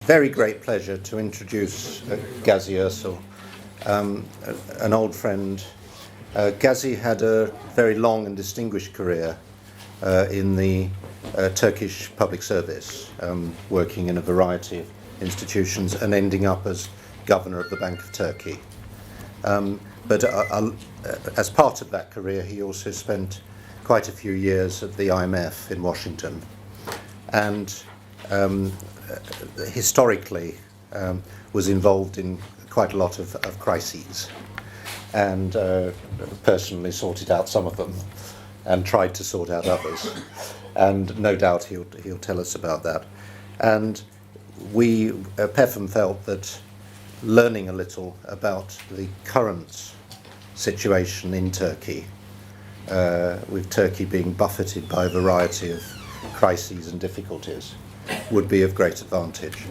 very great pleasure to introduce Gazi Erçel, an old friend. Gazi had a very long and distinguished career in the Turkish public service, working in a variety of institutions and ending up as governor of the Bank of Turkey. But as part of that career, he also spent quite a few years at the IMF in Washington, and historically was involved in quite a lot of crises, and personally sorted out some of them and tried to sort out others, and no doubt he'll tell us about that. And we, Pefm, felt that learning a little about the current situation in Turkey, with Turkey being buffeted by a variety of crises and difficulties, would be of great advantage.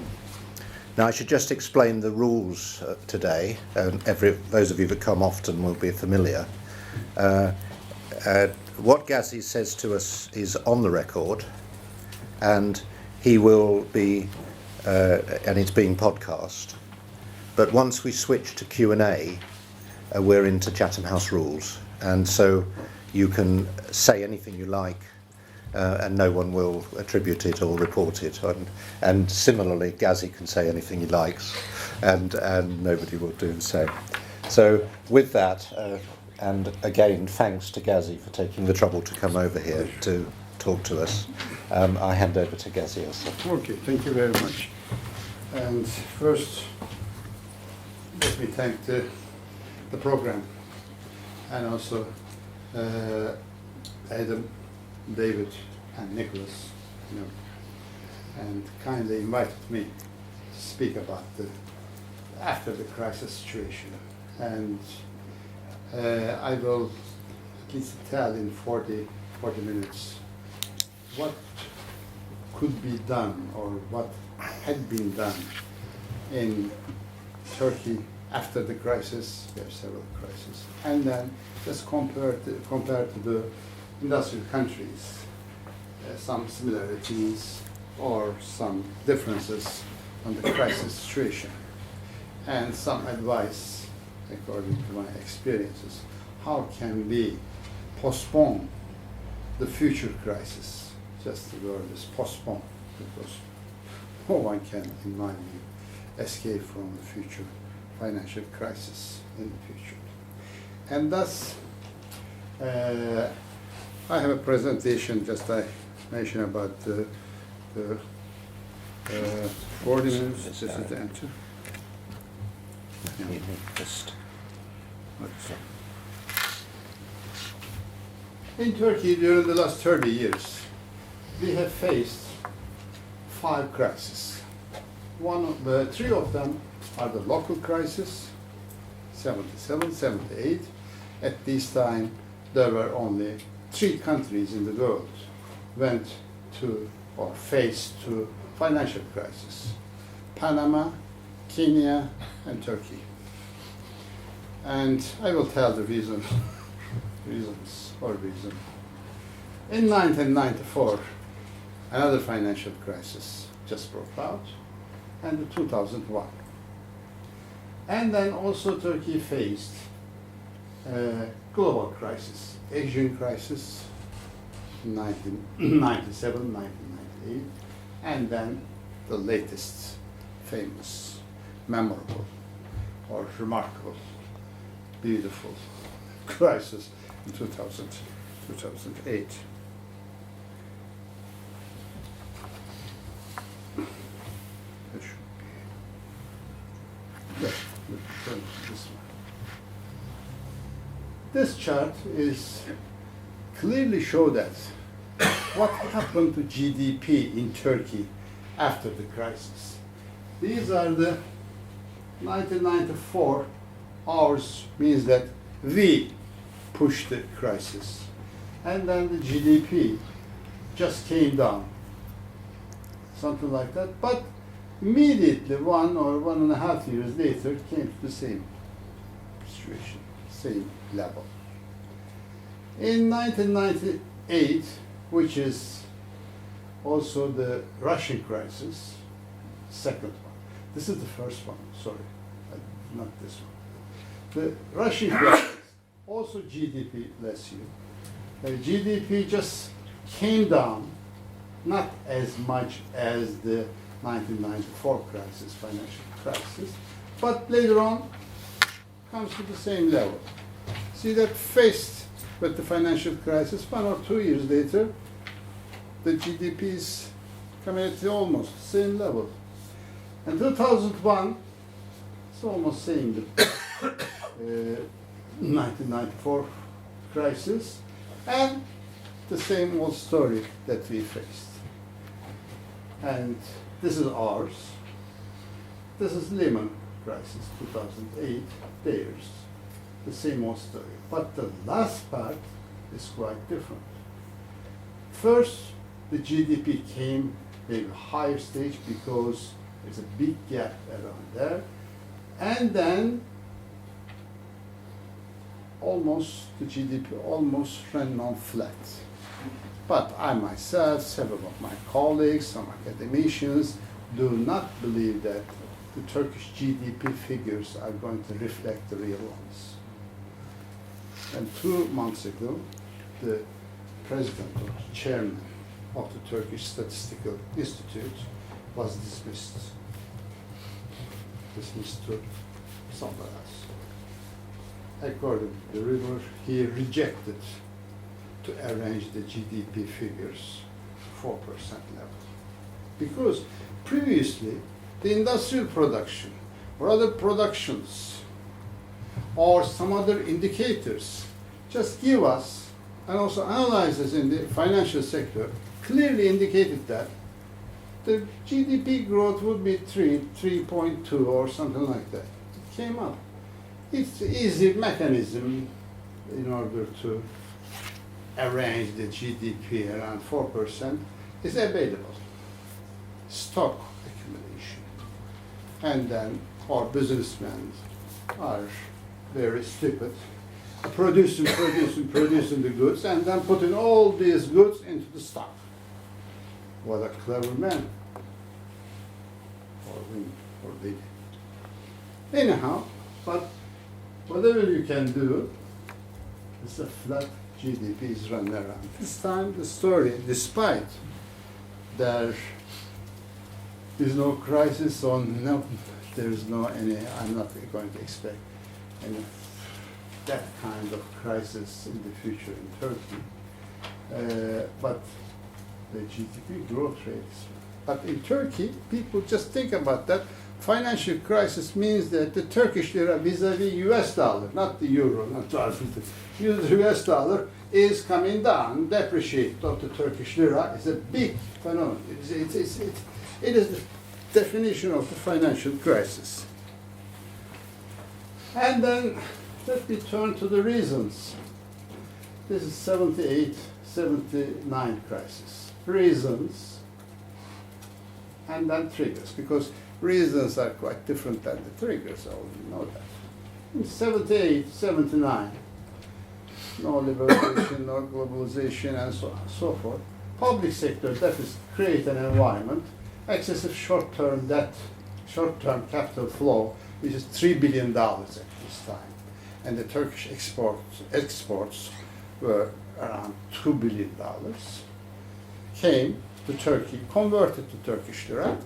Now, I should just explain the rules today. Those of you that come often will be familiar. What Gazi says to us is on the record, and he will be, and it's being podcast. But once we switch to Q&A, we're into Chatham House rules, and so you can say anything you like, and no one will attribute it or report it. And similarly, Gazi can say anything he likes, and nobody will do the same. So with that, and again, thanks to Gazi for taking the trouble to come over here to talk to us, I hand over to Gazi also. Okay, thank you very much. And first, let me thank the program, and also Adam, David, and Nicholas, and kindly invited me to speak about after the crisis situation. And I will at least tell in 40 minutes what could be done or what had been done in Turkey after the crisis. We have several crises, and then just compared to the industrial countries, some similarities or some differences on the crisis situation, and some advice according to my experiences. How can we postpone the future crisis? Just the word is postpone, because no one can, in my view, escape from the future financial crisis in the future. And thus, I have a presentation, just I mentioned about the 40 minutes. This is the answer. In Turkey, during the last 30 years, we have faced 5 crises. Three of them are the local crisis, 77, 78. At this time, there were only 3 countries in the world went to or faced to financial crisis: Panama, Kenya, and Turkey. And I will tell the reason. In 1994, another financial crisis just broke out, and 2001. And then also Turkey faced a global crisis, Asian crisis, 1997, 1998, and then the latest famous, memorable, or remarkable, beautiful crisis in 2008. This chart is clearly show that what happened to GDP in Turkey after the crisis. These are the 1994 hours, means that we pushed the crisis, and then the GDP just came down, something like that. But immediately 1 or 1.5 years later came to the same situation, same level. In 1998, which is also the Russian crisis, second one, This is the first one, sorry, not this one. The Russian crisis, also GDP last year. The GDP just came down, not as much as the 1994 crisis, financial crisis, but later on comes to the same level. See that faced with the financial crisis, 1 or 2 years later, the GDP is coming at the almost same level. And 2001, it's almost same the 1994 crisis, and the same old story that we faced. And this is ours. This is Lehman crisis, 2008, theirs. The same old story. But the last part is quite different. First, the GDP came maybe higher stage because there's a big gap around there. And then the GDP almost ran on flat. But I myself, several of my colleagues, some academicians, do not believe that the Turkish GDP figures are going to reflect the real ones. And 2 months ago, the president or chairman of the Turkish Statistical Institute was dismissed to somewhere else. According to the report, he rejected to arrange the GDP figures 4% level. Because previously, the industrial production or other productions or some other indicators just give us, and also analyzes in the financial sector, clearly indicated that the GDP growth would be 3.2 or something like that. It came up. It's an easy mechanism in order to arrange the GDP around 4% is available. Stock accumulation. And then our businessmen are very stupid, producing the goods and then putting all these goods into the stock. What a clever man. Or women, or lady. Anyhow, but whatever you can do, it's a flat GDP is running around. This time the story, despite there is no crisis on, no, there is no any, I'm not going to expect any that kind of crisis in the future in Turkey. But the GDP growth rates. But in Turkey, people just think about that. Financial crisis means that the Turkish lira vis-a-vis US dollar, not the euro, not the US dollar, is coming down. Depreciation of the Turkish lira is a big phenomenon. It is the definition of the financial crisis. And then let me turn to the reasons. This is 78, 79 crisis. Reasons and then triggers, because reasons are quite different than the triggers, I already know that. In 78, 79, no liberalization, no globalization, and so on and so forth. Public sector deficit create an environment, excessive short-term debt, short-term capital flow, which is $3 billion at this time. And the Turkish exports were around $2 billion, came to Turkey, converted to Turkish lira,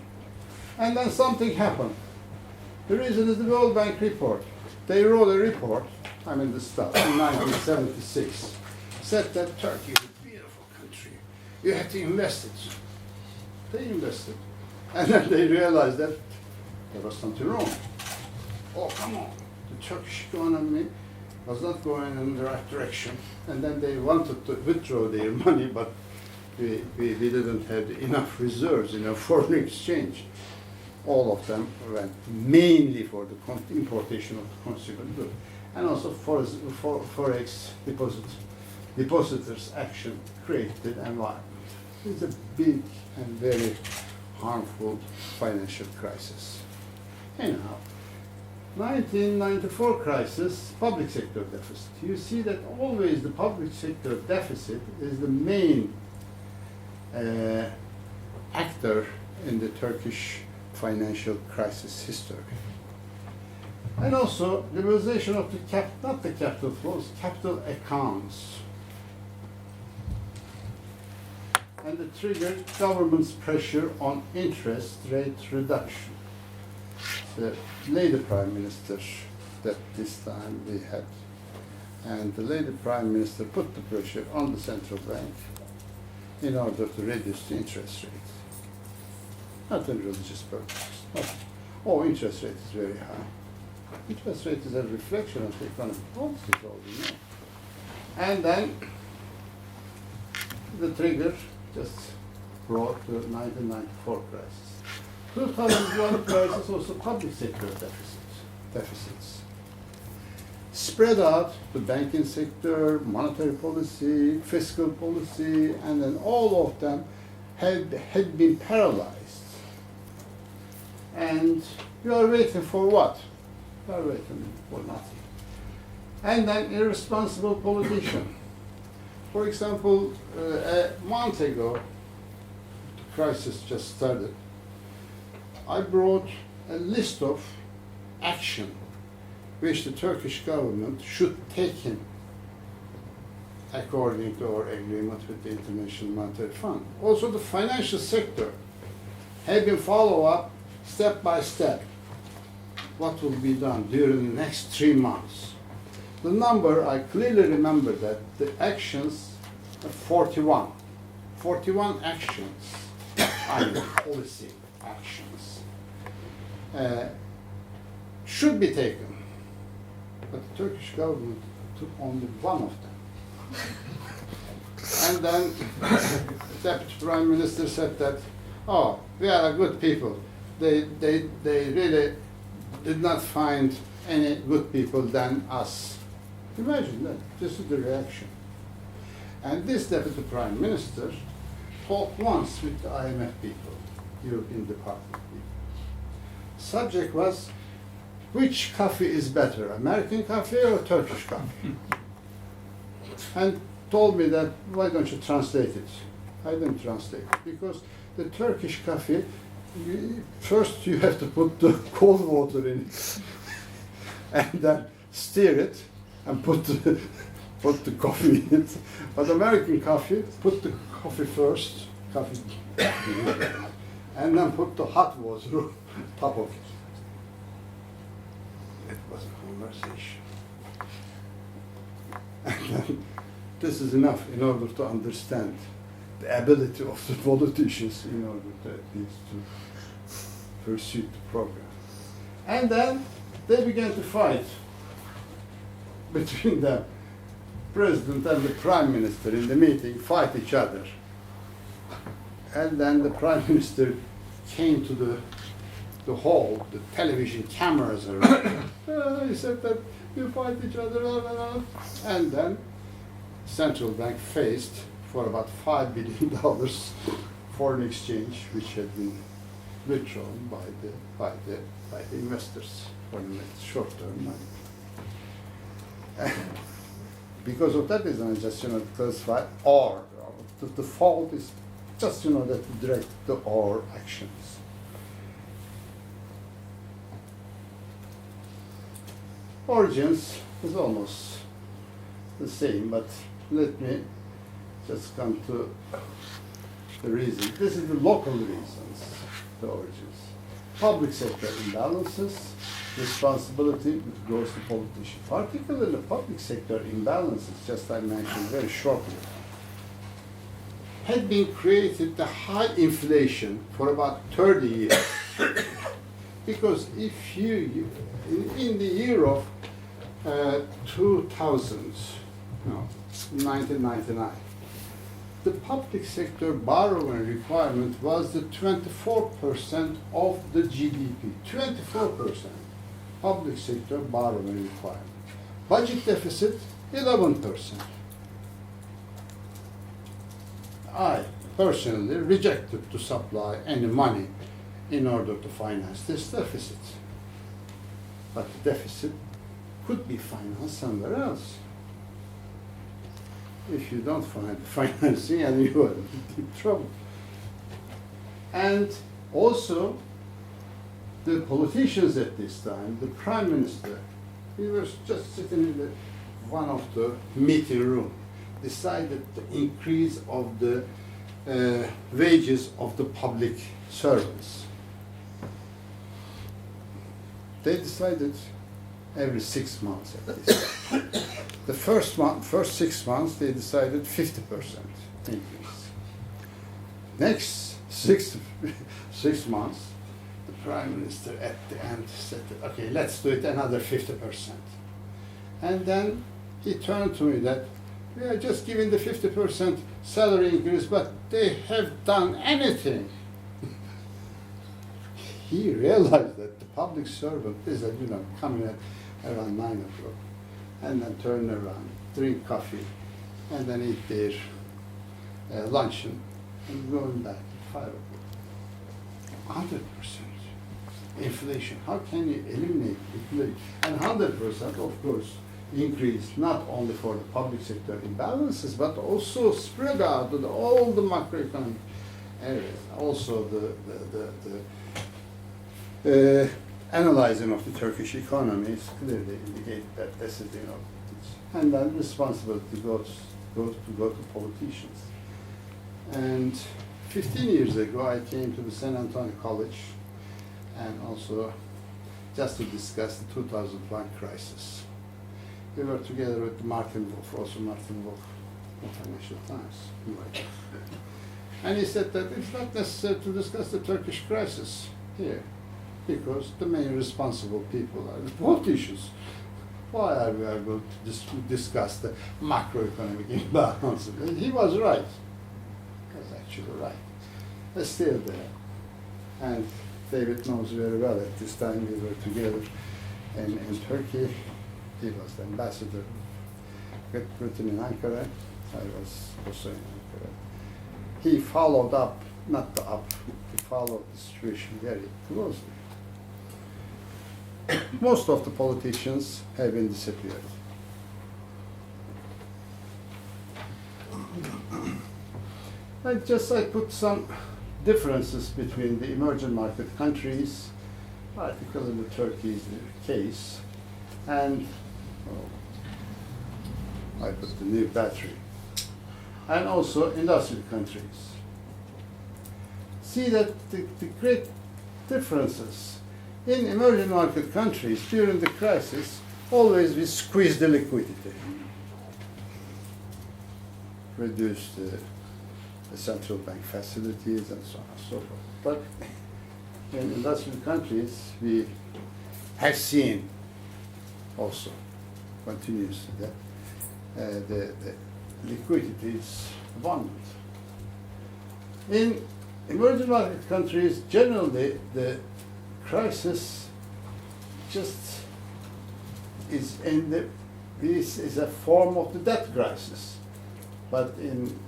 and then something happened. The reason is the World Bank report. They wrote a report, I'm in the stuff, in 1976, said that Turkey is a beautiful country. You have to invest it. They invested. And then they realized that there was something wrong. Oh, come on. The Turkish economy was not going in the right direction. And then they wanted to withdraw their money, but we didn't have enough reserves, enough foreign exchange. All of them went mainly for the importation of the consumer goods, and also for forex depositors' action created environment. It's a big and very harmful financial crisis. Anyhow, 1994 crisis, public sector deficit. You see that always the public sector deficit is the main actor in the Turkish financial crisis history. And also liberalization of the not the capital flows, capital accounts. And it triggered government's pressure on interest rate reduction. The lady prime minister that this time we had, and the lady prime minister put the pressure on the central bank in order to reduce the interest rate. Not in religious purposes. Oh, interest rate is very high. Interest rate is a reflection of the economic policy, all we know. And then the trigger just brought the 1994 crisis. 2001 crisis also public sector deficits. Spread out the banking sector, monetary policy, fiscal policy, and then all of them had been paralyzed. And you are waiting for what? You are waiting for nothing. And then irresponsible politician. For example, a month ago, the crisis just started, I brought a list of action which the Turkish government should take in according to our agreement with the International Monetary Fund. Also the financial sector had been follow up step by step what will be done during the next 3 months. The number, I clearly remember that the actions are 41. 41 actions, I mean policy actions, should be taken. But the Turkish government took only one of them. And then the Deputy Prime Minister said that, oh, we are good people. They really did not find any good people than us. Imagine that. This is the reaction. And this Deputy Prime Minister talked once with the IMF people, European Department people. Subject was, which coffee is better, American coffee or Turkish coffee? And told me that, why don't you translate it? I didn't translate it, because the Turkish coffee, first you have to put the cold water in it, and then stir it, and put the coffee in it. But American coffee, put the coffee first, and then put the hot water on top of it. It was a conversation. And then, this is enough in order to understand the ability of the politicians in order to at least to pursue the program. And then they began to fight between the president and the prime minister in the meeting, fight each other. And then the prime minister came to the hall, the television cameras around. He said that you fight each other, and then central bank faced for about $5 billion foreign exchange, which had been withdrawn by the investors for the short-term money. And because of that reason, I just classify or the fault is just that direct the or actions. Origins is almost the same, but let me just come to the reason. This is the local reasons, the origins. Public sector imbalances, responsibility which goes to politicians. Particularly public sector imbalances, just I mentioned very shortly, had been created the high inflation for about 30 years. Because if you, in the year of 2000, no, 1999, the public sector borrowing requirement was the 24% of the GDP. 24% public sector borrowing requirement. Budget deficit, 11%. I personally rejected to supply any money in order to finance this deficit. But the deficit could be financed somewhere else. If you don't find financing, and you are in deep trouble. And also, the politicians at this time, the prime minister, he was just sitting in one of the meeting room, decided the increase of the wages of the public servants. They decided every 6 months at least. The first 6 months they decided 50% increase. Next six months, the prime minister at the end said, okay, let's do it another 50%. And then he turned to me that we are just giving the 50% salary increase, but they have done anything. He realized that the public servant is, coming at around 9 o'clock, and then turn around, drink coffee, and then eat their luncheon, and going back at 5 o'clock. 100% inflation. How can you eliminate inflation? And 100%, of course, increase not only for the public sector imbalances, but also spread out to all the macroeconomic areas. Also the analyzing of the Turkish economy is clearly indicate that this is, and then responsibility goes to politicians. And 15 years ago, I came to the San Antonio College, and also just to discuss the 2001 crisis. We were together with Martin Wolf, also Martin Wolf of Financial Times. And he said that it's not necessary to discuss the Turkish crisis here, because the main responsible people are the politicians. Why are we going to discuss the macroeconomic imbalance? And he was right. He was actually right. They're still there. And David knows very well at this time we were together in Turkey. He was the ambassador Great Britain in Ankara. I was also in Ankara. He followed up, he followed the situation very closely. Most of the politicians have been disappeared. I put some differences between the emerging market countries, particularly in Turkey's case, and I put the new battery, and also industrial countries. See that the great differences in emerging market countries during the crisis, always we squeeze the liquidity, reduce the central bank facilities and so on and so forth. But in industrial countries, we have seen also continuously that the liquidity is abundant. In emerging market countries, generally the crisis just is is a form of the debt crisis, but in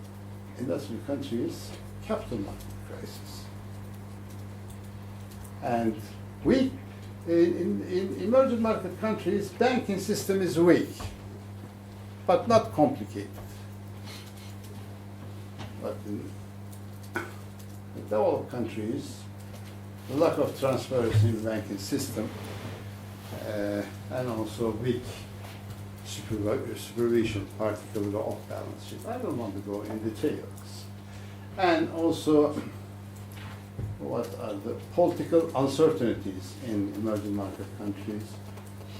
industrial countries, capital market crisis. And we, in emerging market countries, banking system is weak, but not complicated. But in developed countries, the lack of transparency in the banking system, and also weak supervision, particularly off balance sheet. I don't want to go in details. And also, what are the political uncertainties in emerging market countries?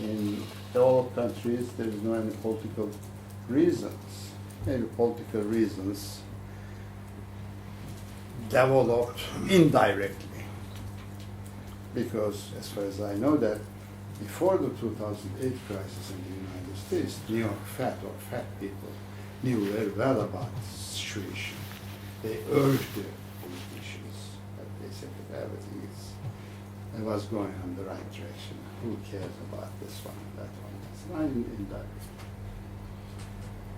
In developed countries, there is no any political reasons. Maybe political reasons developed indirectly. Because as far as I know that before the 2008 crisis in the United States, New York Fed people knew very well about the situation. They urged the politicians, but they said that everything was going in the right direction. Who cares about this one and that one? It's not indirect.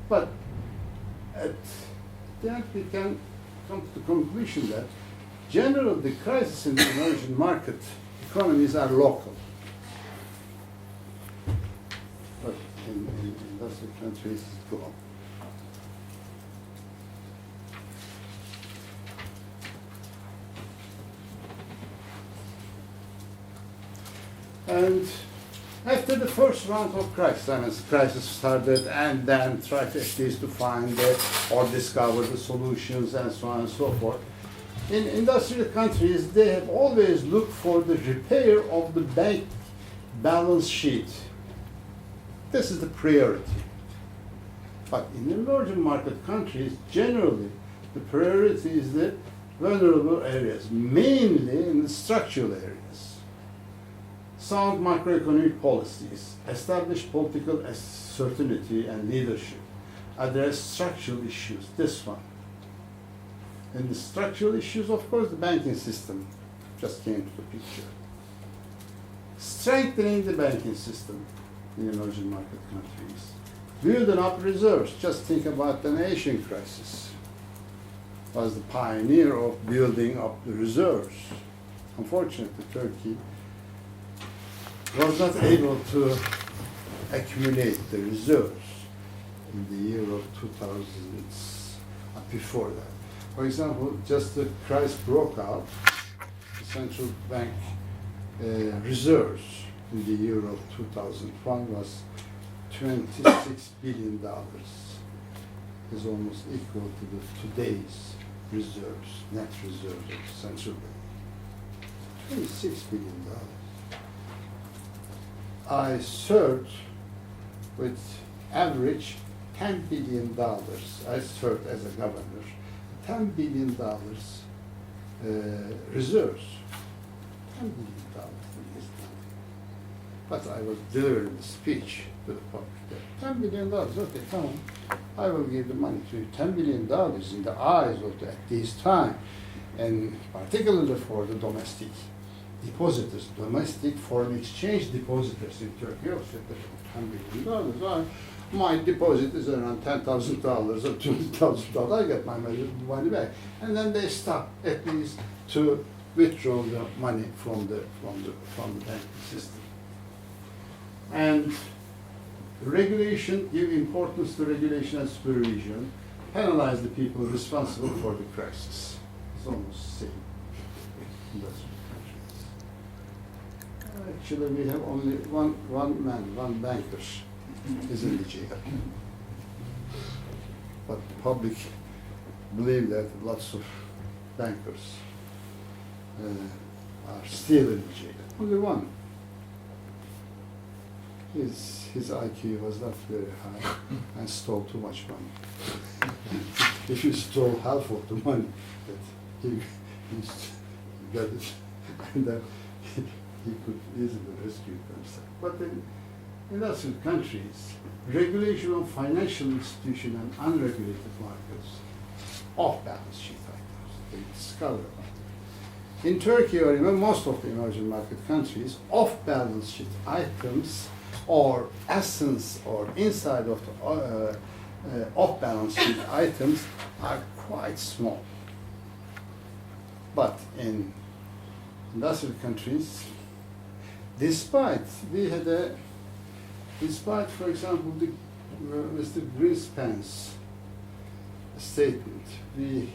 But at the end we can come to the conclusion that generally the crisis in the emerging market economies are local. But in industrial countries, it's global. And after the first round of crisis, I mean, crisis started, and then tried at least to find or discover the solutions and so on and so forth. In industrial countries, they have always looked for the repair of the bank balance sheet. This is the priority. But in emerging market countries, generally, the priority is the vulnerable areas, mainly in the structural areas. Sound macroeconomic policies, establish political certainty and leadership, address structural issues, this one. And the structural issues, of course, the banking system just came to the picture. Strengthening the banking system in emerging market countries. Building up reserves, just think about the Asian crisis. Was the pioneer of building up the reserves. Unfortunately, Turkey was not able to accumulate the reserves in the year of 2000, before that. For example, just the crisis broke out, the central bank reserves in the year of 2001 was $26 billion. Is almost equal to the today's reserves, net reserves of the central bank. $26 billion. I served with average $10 billion. I served as a governor. $10 billion reserves. $10 billion is nothing. But I was delivering a speech to the public there. $10 billion, okay, come on. I will give the money to you. $10 billion in the eyes of the, at this time, and particularly for the domestic depositors, domestic foreign exchange depositors in Turkey. I said, $10 billion. My deposit is around $10,000 or $20,000. I get my money back, and then they stop at least to withdraw the money from the banking system. And regulation, give importance to regulation and supervision, penalize the people responsible for the crisis. It's almost the same in industrial countries. Actually, we have only one banker is in the jail. But the public believe that lots of bankers are still in the jail. Only one. His IQ was not very high and stole too much money. If you stole half of the money, that he got it, and then he could easily rescue himself. But in industrial countries, regulation of financial institutions and unregulated markets, off-balance sheet items, they discover about it. In Turkey or even most of the emerging market countries, off-balance sheet items or essence or inside of the off-balance sheet items are quite small. But in industrial countries, despite, for example, the, Mr. Greenspan's statement, we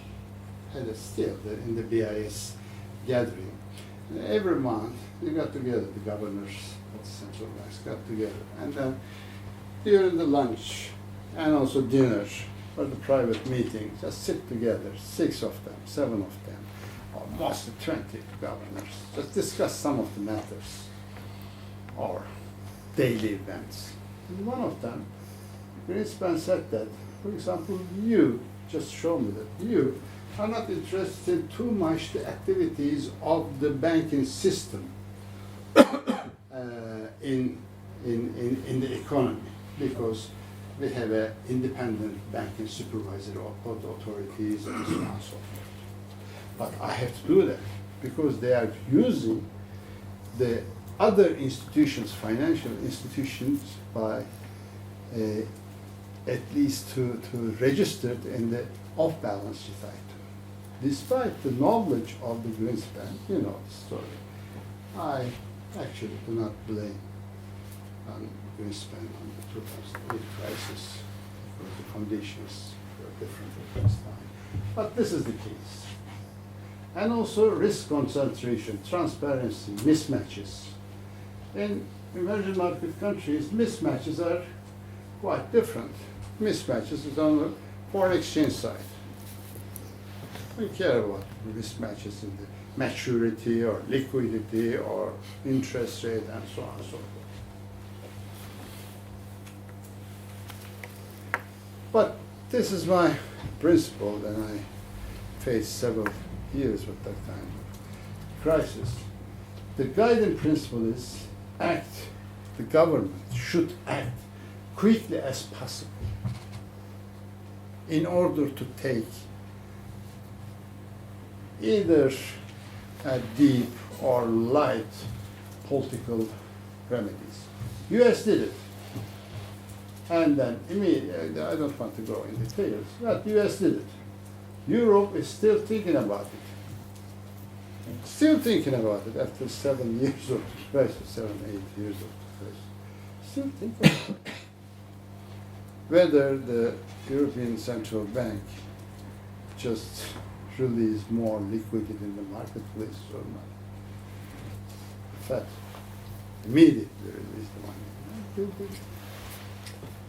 had a still in the BIS gathering. Every month, we got together, the governors of the central banks got together, and then during the lunch and also dinner or the private meeting, just sit together, 6 of them, 7 of them, or mostly 20 governors, just discuss some of the matters or daily events. And one of them, Greenspan said that, for example, you just show me that you are not interested in too much the activities of the banking system in the economy, because we have an independent banking supervisor or authorities and so on and so forth. But I have to do that because they are using the other institutions, financial institutions, by at least to register in the off-balance sheet item. Despite the knowledge of the Greenspan, you know the story, I actually do not blame on Greenspan on the 2008 crisis, because the conditions were different at this time. But this is the case. And also risk concentration, transparency, mismatches. In emerging market countries, mismatches are quite different. Mismatches is on the foreign exchange side. We care about mismatches in the maturity or liquidity or interest rate and so on and so forth. But this is my principle, and I faced several years with that kind of crisis. The guiding principle is the government should act quickly as possible in order to take either a deep or light political remedies. US did it. And then immediately, I don't want to go in details, but US did it. Europe is still thinking about it. Still thinking about it after 7 years of the crisis, 7, 8 years of the crisis. Still thinking about it. Whether the European Central Bank just release more liquidity in the marketplace or not. In fact, immediately release the money.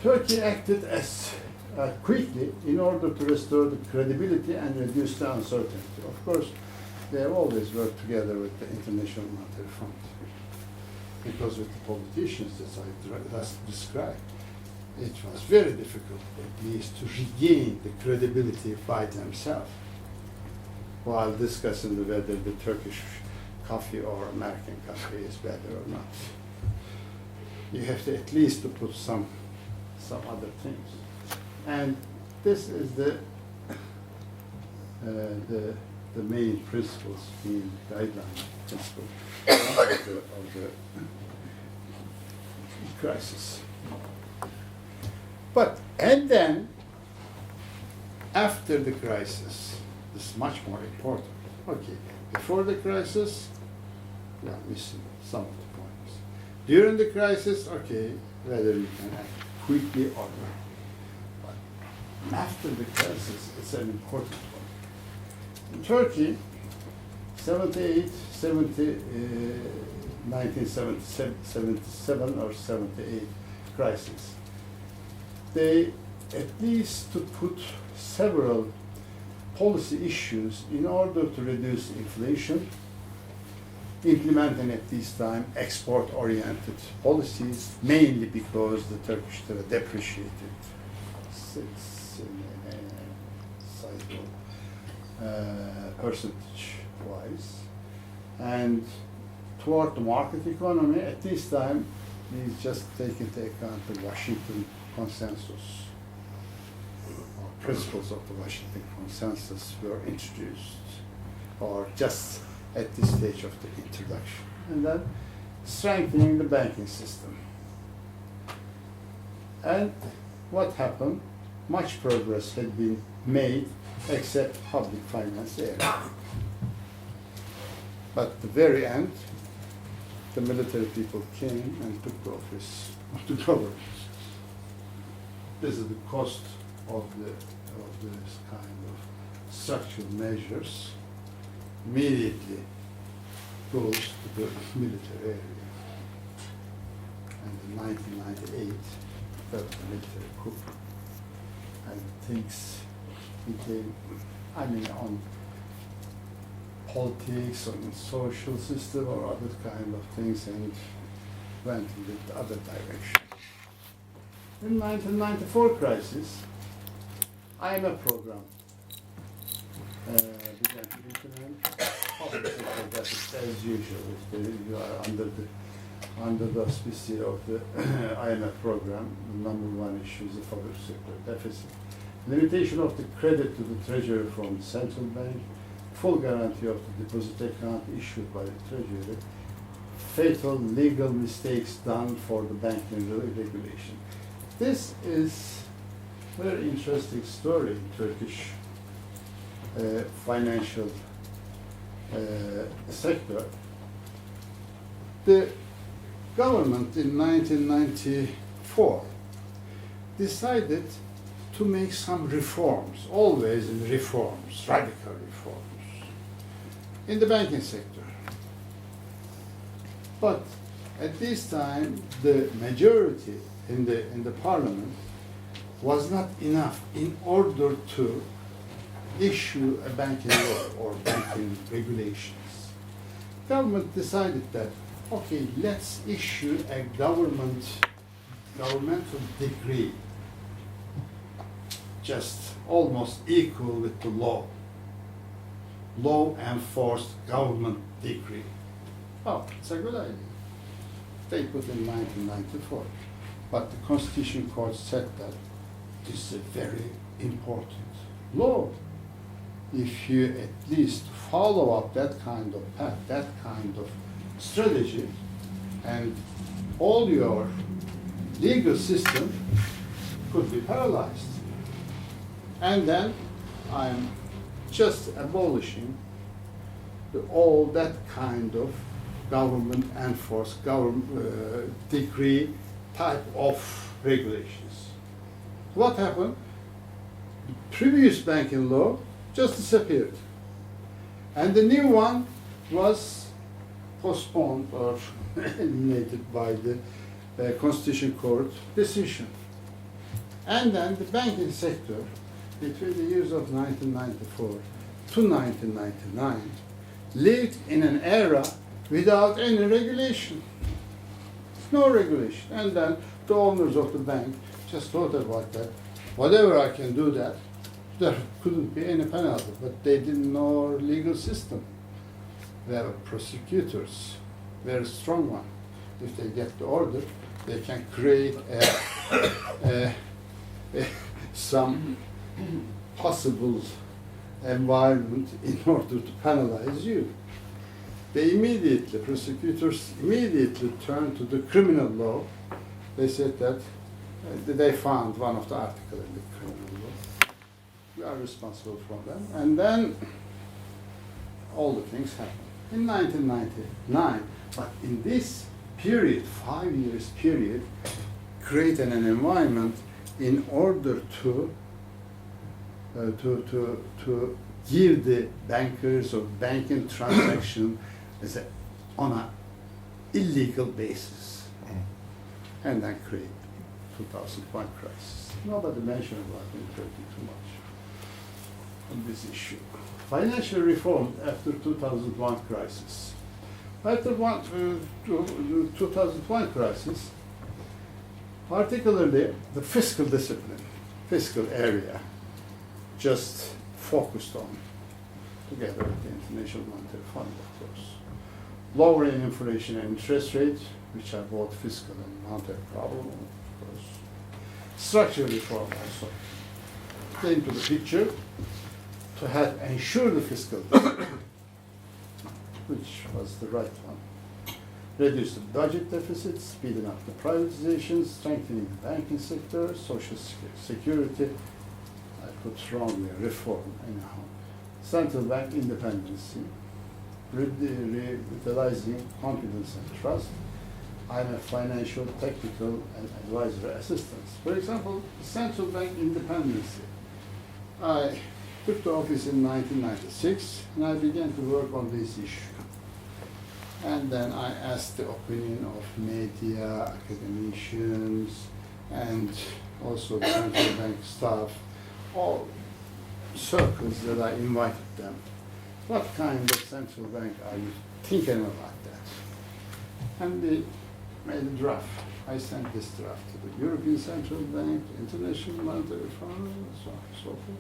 Turkey acted as quickly in order to restore the credibility and reduce the uncertainty. Of course, they have always worked together with the International Monetary Fund, because with the politicians, as I just described, it was very difficult, at least, to regain the credibility by themselves while discussing whether the Turkish coffee or American coffee is better or not. You have to at least to put some other things. And this is the main principles, the guideline principle of the crisis. And then, after the crisis, this is much more important. Okay, before the crisis, we are missing some of the points. During the crisis, okay, whether you can act quickly or not. But after the crisis, it's an important one. In Turkey, 1977 or 78 crisis, they at least to put several policy issues in order to reduce inflation, implementing at this time export-oriented policies, mainly because the Turkish lira depreciated sizable percentage-wise. And toward the market economy, at this time, we just take into account the Washington consensus, or principles of the Washington consensus were introduced, or just at this stage of the introduction. And then strengthening the banking system. And what happened? Much progress had been made, except public finance area. But at the very end, the military people came and took the office of the government. This is the cost of this kind of structural measures. Immediately goes to the military area. And in 1998, there was a military coup. And things became, on politics, on social system, or other kind of things, and went in the other direction. In 1994 crisis, IMF program began to implement public sector deficit as usual. You are under the auspices of the IMF program. The number one issue is the public sector deficit. Limitation of the credit to the treasury from the central bank, full guarantee of the deposit account issued by the treasury, fatal legal mistakes done for the banking regulation. This is a very interesting story in Turkish financial sector. The government in 1994 decided to make some reforms, always in reforms, radical reforms, in the banking sector. But At this time, the majority in the parliament was not enough in order to issue a banking law or banking regulations. Government decided that, okay, let's issue a governmental decree, just almost equal with the law enforced government decree. Oh, it's a good idea. They put in 1994. But the Constitution Court said that this is a very important law. If you at least follow up that kind of path, that kind of strategy, and all your legal system could be paralyzed. And then I'm just abolishing all that kind of government enforced decree type of regulations. What happened? The previous banking law just disappeared. And the new one was postponed or eliminated by the Constitution Court decision. And then the banking sector, between the years of 1994 to 1999, lived in an era without any regulation. No regulation. And then the owners of the bank just thought about that. Whatever I can do that, there couldn't be any penalty, but they didn't know our legal system. We have prosecutors, very strong one. If they get the order, they can create some possible environment in order to penalize you. Prosecutors immediately turned to the criminal law. They said that they found one of the articles in the criminal law. We are responsible for them. And then all the things happened. In 1999, but in this period, 5 years period, created an environment in order to give the bankers or banking transaction on an illegal basis, and then create 2001 crisis. Nobody mentioned about it in Turkey too much on this issue. Financial reform after 2001 crisis. After 2001 crisis, particularly the fiscal discipline, fiscal area, just focused on, together with the International Monetary Fund, of course. Lowering inflation and interest rates, which are both fiscal and monetary problem, of course. Structural reform also came to the picture to help ensure the fiscal discipline, which was the right one. Reduce the budget deficits, speeding up the privatizations, strengthening the banking sector, social security. I put strongly reform anyhow. Central bank independence, revitalizing confidence and trust. I'm a financial, technical, and advisory assistance. For example, central bank independence. I took the office in 1996, and I began to work on this issue. And then I asked the opinion of media, academicians, and also the central bank staff, all circles that I invited them. What kind of central bank are you thinking about that? And they made a draft. I sent this draft to the European Central Bank, International Monetary Fund, and so on and so forth.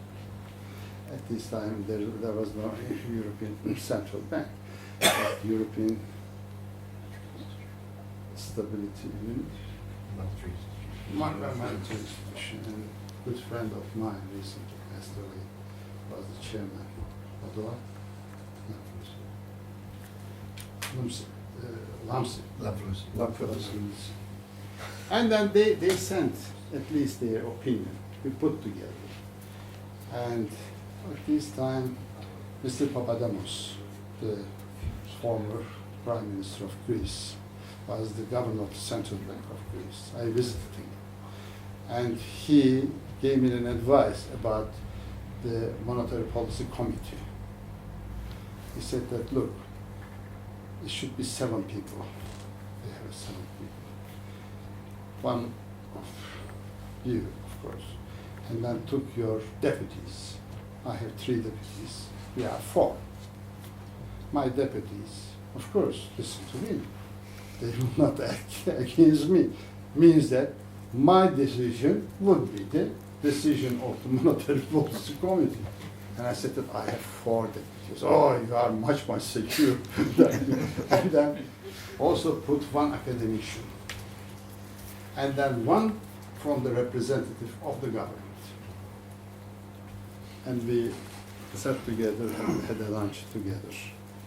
At this time, there was no European Central Bank, but European Stability Unit, monetary institution, and a good friend of mine recently passed away, was the chairman. What? Lamsi. And then they sent at least their opinion. We put together. And at this time, Mr. Papademos, the former Prime Minister of Greece, was the governor of the Central Bank of Greece. I visited him. And he gave me an advice about the Monetary Policy Committee. He said that, look, it should be 7 people. they have assembled people. One of you, of course, and then took your deputies. I have 3 deputies. We are 4. My deputies, of course, listen to me. They will not act against me. Means that my decision would be the decision of the Monetary Policy Committee. And I said that I have 4 deputies. Oh, you are much, much secure. And then also put 1 academician. And then 1 from the representative of the government. And we sat together and had a lunch together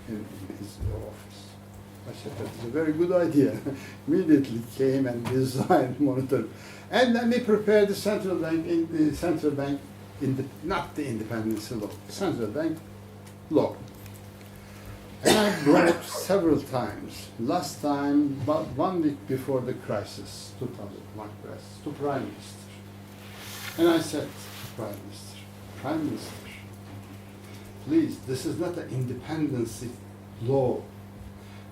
in his office. I said, that's a very good idea. Immediately came and designed monetary. And then we prepared the central bank, not the independence law, central bank law. And I brought several times. Last time, about 1 week before the crisis, 2001 crisis, to Prime Minister. And I said to Prime Minister, please, this is not an independency law,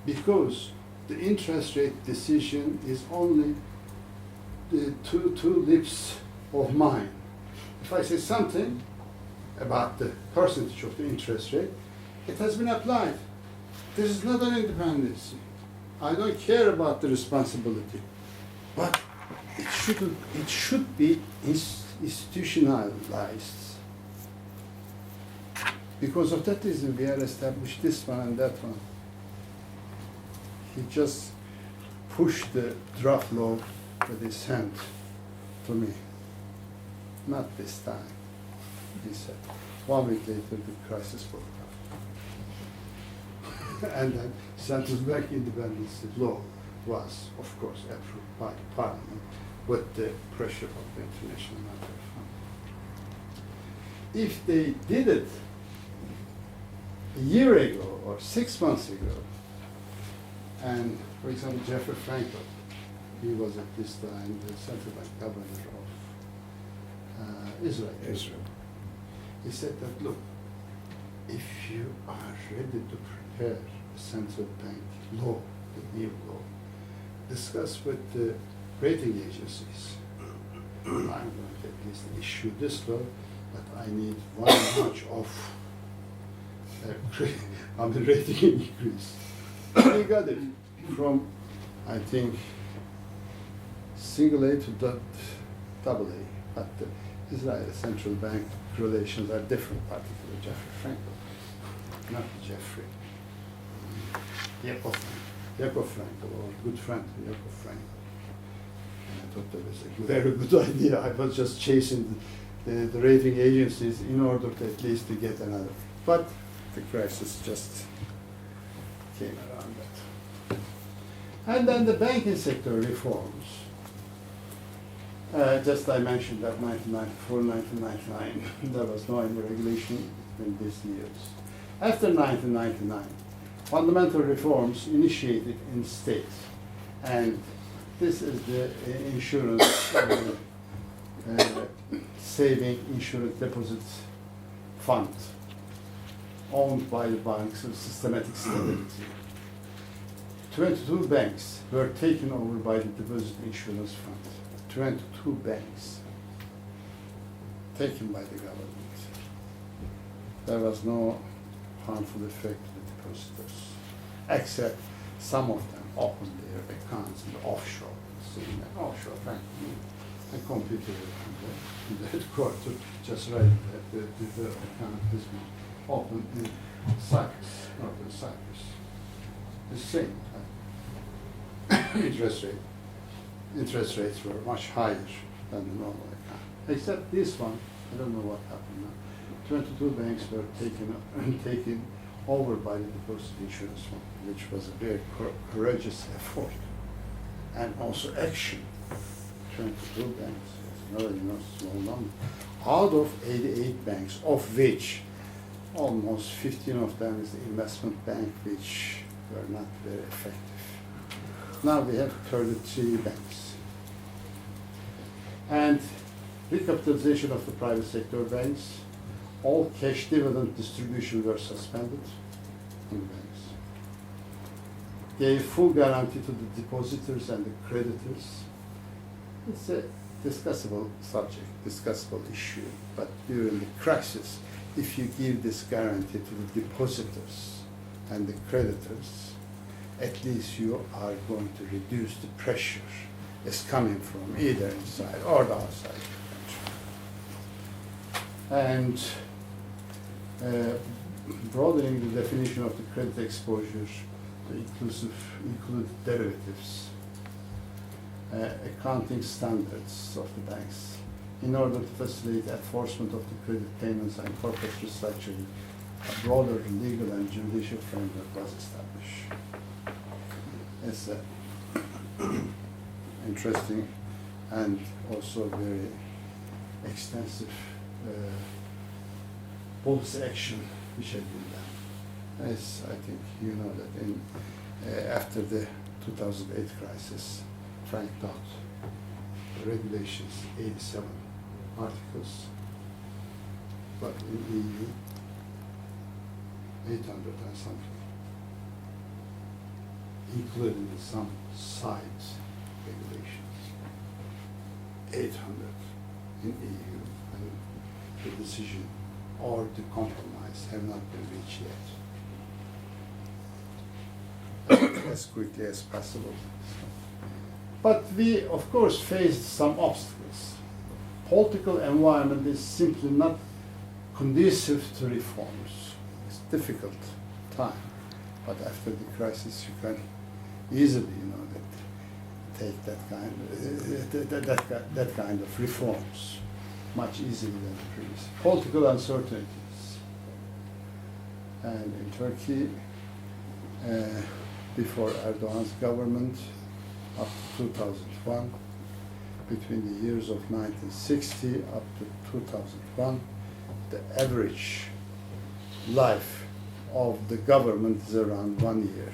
because the interest rate decision is only the two lips of mine. If I say something about the percentage of the interest rate, it has been applied. This is not an independency. I don't care about the responsibility, but it should be institutionalized. Because of that reason, we have established this one and that one. He just pushed the draft law with his hand to me. Not this time, he said. 1 week later, the crisis broke out. And then central bank independence law was, of course, approved by the parliament with the pressure of the International Monetary Fund. If they did it a year ago or 6 months ago, and for example, Jeffrey Frankel, he was at this time the central bank governor of Israel. He said that, look, if you are ready to prepare a central bank law, the new law, discuss with the rating agencies. I'm going to at least issue this law, but I need 1 notch of rating increase. We got it from, I think, single A to double A. But the Israeli central bank relations are different, particularly Jeffrey Frankel, not Jeffrey. Yaakov Frankel, or good friend Yaakov Frankel. And I thought that was a very good idea. I was just chasing the rating agencies in order to at least to get another. But the crisis just came around that. And then the banking sector reforms. Just I mentioned that 1994, 1999, there was no any regulation in these years. After 1999, fundamental reforms initiated in states, and this is the insurance, saving insurance deposit fund, owned by the banks of systematic stability. 22 banks were taken over by the deposit insurance fund. 22 banks taken by the government. There was no harmful effect to the depositors, except some of them opened their accounts in the offshore, bank, and computer in the headquarters, just right that the account has been opened in Cyprus, northern Cyprus. The same interest rates were much higher than the normal account. Except this one, I don't know what happened now. 22 banks were taken over by the deposit insurance fund, which was a very courageous effort and also action. 22 banks, it's small number. Out of 88 banks, of which almost 15 of them is the investment bank, which were not very effective. Now we have 33 banks. And recapitalization of the private sector banks, all cash dividend distribution were suspended in the banks. gave full guarantee to the depositors and the creditors. It's a discussable subject, discussable issue, but during the crisis, if you give this guarantee to the depositors and the creditors, at least you are going to reduce the pressure that's coming from either inside or the outside of the country. And broadening the definition of the credit exposure to include derivatives, accounting standards of the banks, in order to facilitate enforcement of the credit payments and corporate restructuring, a broader legal and judicial framework was established. It's interesting and also very extensive policy action which had been done. As I think you know that in after the 2008 crisis, Frank Dodd, the regulations, 87 articles, but in EU, 800 and something, including some side regulations, 800 in EU, and the decision or the compromise have not been reached yet. As quickly as possible. But we, of course, faced some obstacles. Political environment is simply not conducive to reforms. It's a difficult time, but after the crisis, you can easily, take that kind of reforms much easier than the previous. Political uncertainties, and in Turkey, before Erdogan's government, up to 2001, between the years of 1960 up to 2001, the average life of the government is around 1 year.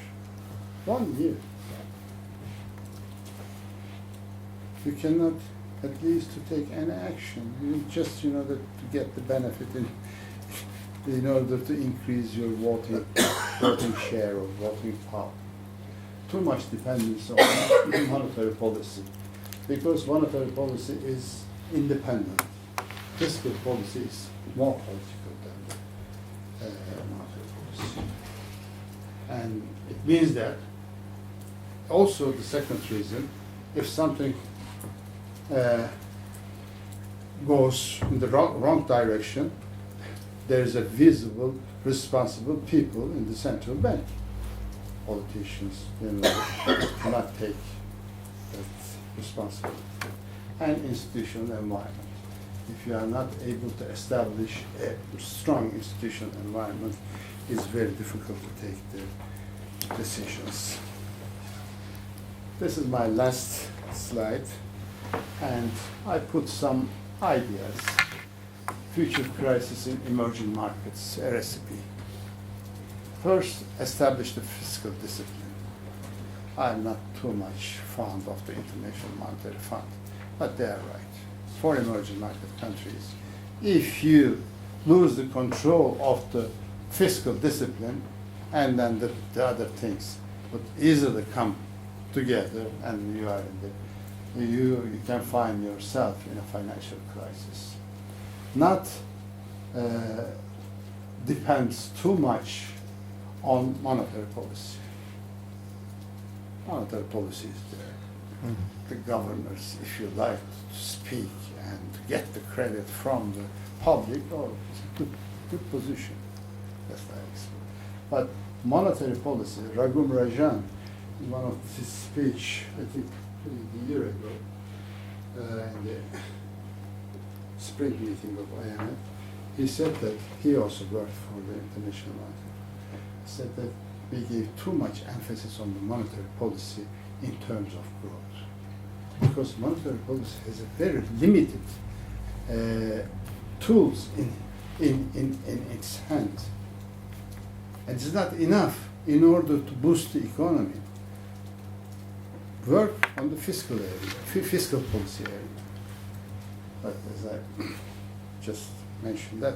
1 year. You cannot, at least to take any action, you just, to get the benefit in order to increase your voting share or voting power. Too much dependence on monetary policy, because monetary policy is independent. Fiscal policy is more political than monetary policy. And it means that also the second reason, if something goes in the wrong direction, there is a visible, responsible people in the central bank. Politicians, cannot take that responsibility. And institutional environment. If you are not able to establish a strong institutional environment, it's very difficult to take the decisions. This is my last slide, and I put some ideas. Future crisis in emerging markets, a recipe. First, establish the fiscal discipline. I'm not too much fond of the International Monetary Fund, but they are right. For emerging market countries, if you lose the control of the fiscal discipline, and then the other things would easily come together, and you are you can find yourself in a financial crisis. Not depends too much on monetary policy. Monetary policy is there. The governors, if you like, to speak and to get the credit from the public, it's a good position. That's what I expect. But monetary policy, Raghuram Rajan, in one of his speech, I think a year ago, in the spring meeting of IMF, he said that he also worked for the International Monetary. He said that we gave too much emphasis on the monetary policy in terms of growth, because monetary policy has a very limited tools in its hand, and it's not enough in order to boost the economy. Work on the fiscal area, fiscal policy area. But as I just mentioned, that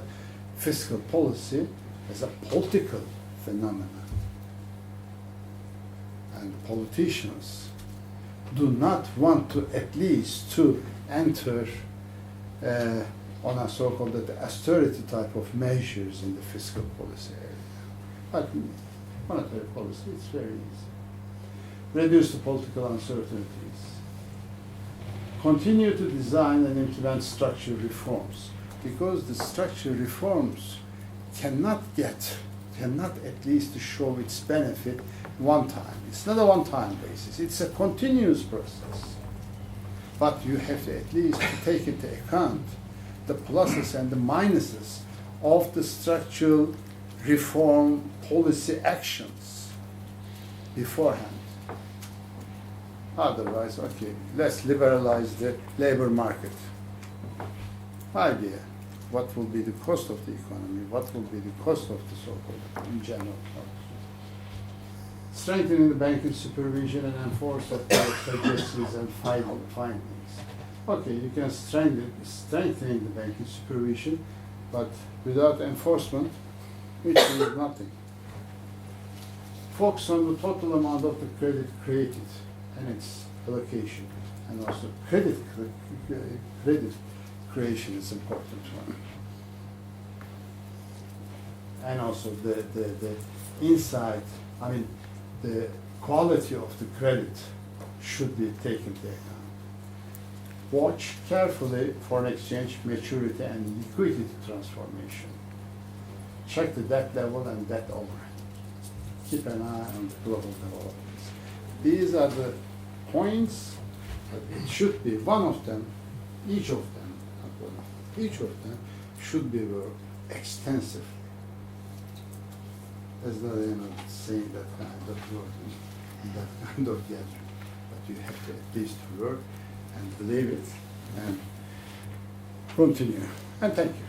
fiscal policy is a political phenomenon. and politicians do not want to at least to enter on a so-called austerity type of measures in the fiscal policy area. But monetary policy, it's very easy. Reduce the political uncertainties. Continue to design and implement structural reforms, because the structural reforms cannot at least show its benefit one time. It's not a one-time basis, it's a continuous process. But you have to at least take into account the pluses and the minuses of the structural reform policy actions beforehand. Otherwise, okay, let's liberalize the labor market. Idea. What will be the cost of the economy? What will be the cost of the so-called in general? Strengthening the banking supervision and enforce of suggestions and findings. Okay, you can strengthen the banking supervision, but without enforcement, it means nothing. Focus on the total amount of the credit created and its allocation, and also credit creation is important one. And also the inside, I mean, the quality of the credit should be taken into account. Watch carefully foreign exchange maturity and liquidity transformation. Check the debt level and debt overhead. Keep an eye on the global developments. These are the points that it should be one of them, each of them, not one of them, each of them should be worked extensively. There's no saying that kind of work, that kind of gathering, but you have to at least work and believe it and continue. And thank you.